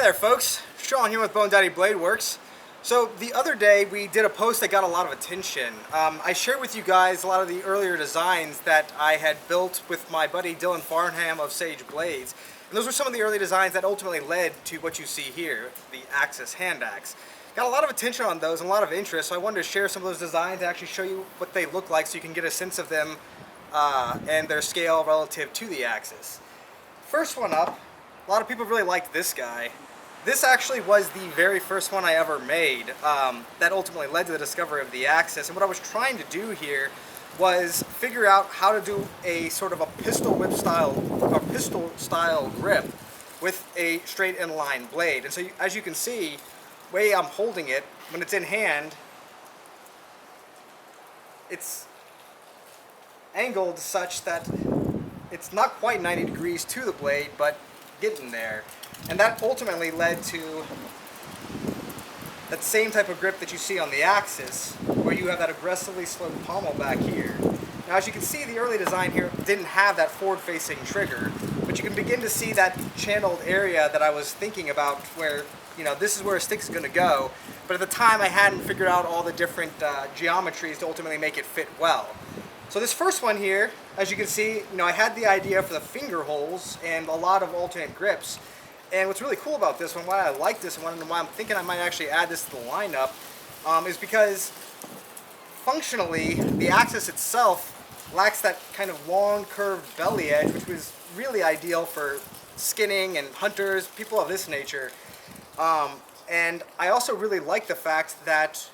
Hi there folks, Sean here with Bone Daddy Blade Works. So the other day we did a post that got a lot of attention. I shared with you guys a lot of the earlier designs that I had built with my buddy Dylan Farnham of Sage Blades. And those were some of the early designs that ultimately led to what you see here, the Axxis Hand Axe. Got a lot of attention on those and a lot of interest, so I wanted to share some of those designs and actually show you what they look like so you can get a sense of them and their scale relative to the Axxis. First one up, a lot of people really liked this guy. This actually was the very first one I ever made that ultimately led to the discovery of the Axxis. And what I was trying to do here was figure out how to do a sort of a pistol style grip with a straight inline blade. And so as you can see, the way I'm holding it, when it's in hand, it's angled such that it's not quite 90 degrees to the blade, but getting there. And that ultimately led to that same type of grip that you see on the Axxis, where you have that aggressively sloped pommel back here. Now as you can see, the early design here didn't have that forward-facing trigger, but you can begin to see that channeled area that I was thinking about where, you know, this is where a stick is going to go, but at the time I hadn't figured out all the different geometries to ultimately make it fit well. So this first one here, as you can see, I had the idea for the finger holes and a lot of alternate grips. And what's really cool about this one, why I like this one, and why I'm thinking I might actually add this to the lineup, is because functionally the Axxis itself lacks that kind of long curved belly edge, which was really ideal for skinning and hunters, people of this nature. And I also really like the fact that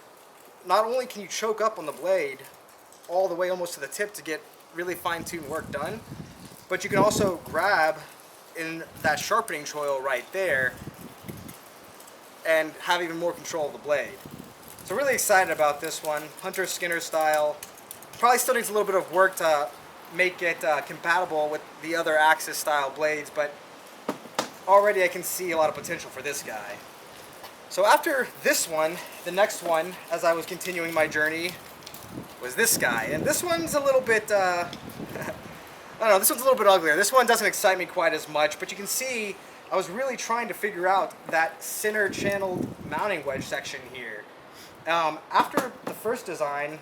not only can you choke up on the blade all the way almost to the tip to get really fine-tuned work done, but you can also grab in that sharpening choil right there and have even more control of the blade. So really excited about this one, Hunter Skinner style. Probably still needs a little bit of work to make it compatible with the other Axxis style blades, but already I can see a lot of potential for this guy. So after this one, the next one, as I was continuing my journey, was this guy. And this one's a little bit, I don't know, this one's a little bit uglier. This one doesn't excite me quite as much, but you can see I was really trying to figure out that center channeled mounting wedge section here. After the first design,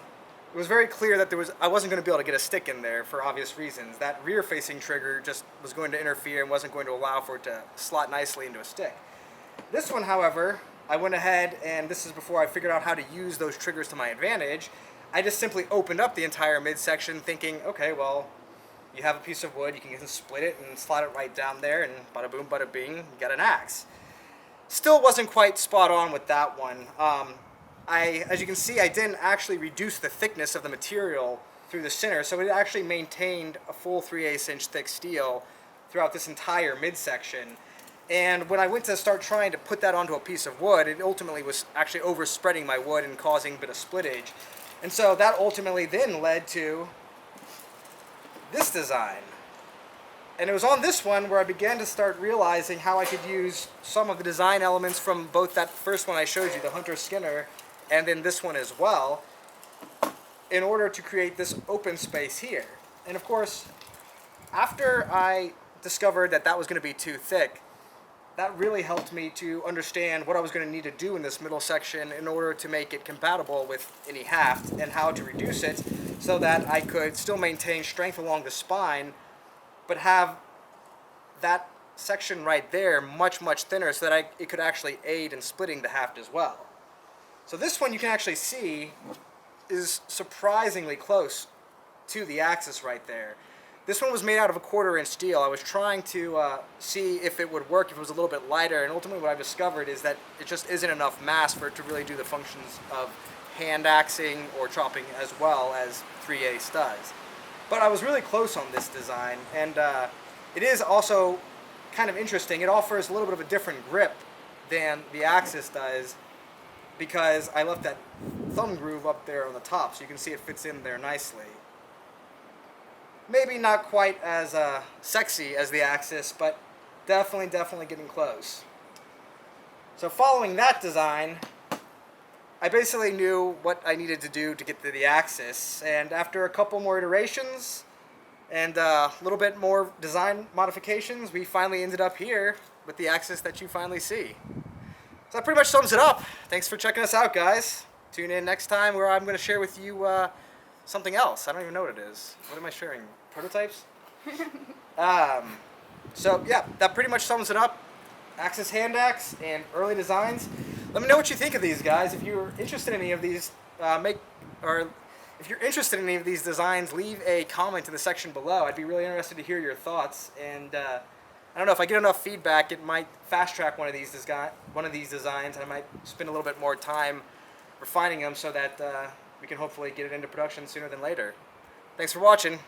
it was very clear that I wasn't going to be able to get a stick in there for obvious reasons. That rear facing trigger just was going to interfere and wasn't going to allow for it to slot nicely into a stick. This one, however, I went ahead, and this is before I figured out how to use those triggers to my advantage. I just simply opened up the entire midsection thinking, okay, well, you have a piece of wood, you can just split it and slide it right down there, and bada boom, bada bing, you got an axe. Still wasn't quite spot on with that one. As you can see, I didn't actually reduce the thickness of the material through the center, so it actually maintained a full 3/8 inch thick steel throughout this entire midsection. And when I went to start trying to put that onto a piece of wood, it ultimately was actually overspreading my wood and causing a bit of splittage. And so that ultimately then led to this design. And it was on this one where I began to start realizing how I could use some of the design elements from both that first one I showed you, the Hunter Skinner, and then this one as well, in order to create this open space here. And of course, after I discovered that that was going to be too thick, that really helped me to understand what I was going to need to do in this middle section in order to make it compatible with any haft and how to reduce it so that I could still maintain strength along the spine but have that section right there much, much thinner so that it could actually aid in splitting the haft as well. So this one you can actually see is surprisingly close to the Axxis right there. This one was made out of a 1/4 inch steel. I was trying to see if it would work if it was a little bit lighter, and ultimately what I discovered is that it just isn't enough mass for it to really do the functions of hand axing or chopping as well as 3/8 does. But I was really close on this design, and it is also kind of interesting. It offers a little bit of a different grip than the Axxis does because I left that thumb groove up there on the top, so you can see it fits in there nicely. Maybe not quite as sexy as the Axxis, but definitely getting close. So following that design, I basically knew what I needed to do to get to the Axxis, and after a couple more iterations and a little bit more design modifications, we finally ended up here with the Axxis that you finally see. So that pretty much sums it up. Thanks for checking us out, guys. Tune in next time where I'm going to share with you something else. I don't even know what it is. What am I sharing? Prototypes? So yeah, that pretty much sums it up. Axxis Hand Axe and early designs. Let me know what you think of these, guys. If you're interested in any of these, if you're interested in any of these designs, leave a comment in the section below. I'd be really interested to hear your thoughts. And I don't know, if I get enough feedback, it might fast track one of these designs, and I might spend a little bit more time refining them so that we can hopefully get it into production sooner than later. Thanks for watching.